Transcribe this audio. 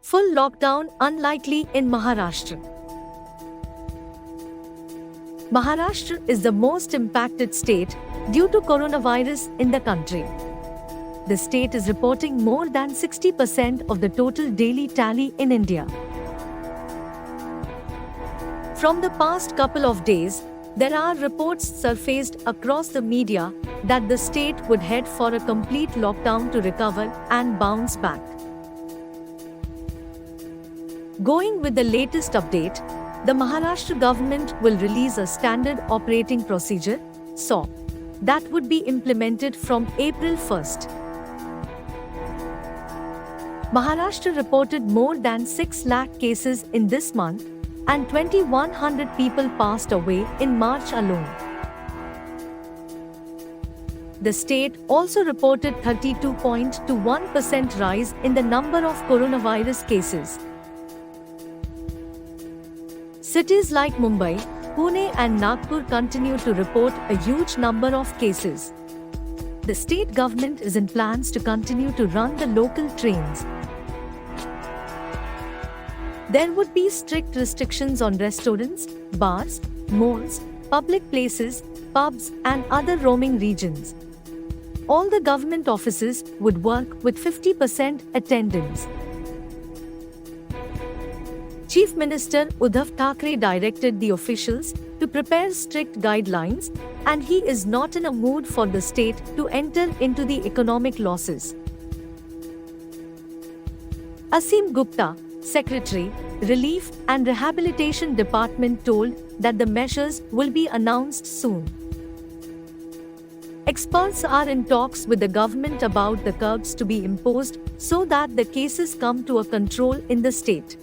Full lockdown unlikely in Maharashtra. Maharashtra is the most impacted state due to coronavirus in the country. The state is reporting more than 60% of the total daily tally in India. From the past couple of days, there are reports surfaced across the media that the state would head for a complete lockdown to recover and bounce back. Going with the latest update, the Maharashtra government will release a standard operating procedure (SOP) that would be implemented from April 1st. Maharashtra reported more than 6 lakh cases in this month and 2,100 people passed away in March alone. The state also reported 32.21% rise in the number of coronavirus cases. Cities like Mumbai, Pune and Nagpur continue to report a huge number of cases. The state government is in plans to continue to run the local trains. There would be strict restrictions on restaurants, bars, malls, public places, pubs and other roaming regions. All the government offices would work with 50% attendance. Chief Minister Uddhav Thackeray directed the officials to prepare strict guidelines, and he is not in a mood for the state to enter into the economic losses. Asim Gupta, Secretary, Relief and Rehabilitation Department told that the measures will be announced soon. Experts are in talks with the government about the curbs to be imposed so that the cases come to a control in the state.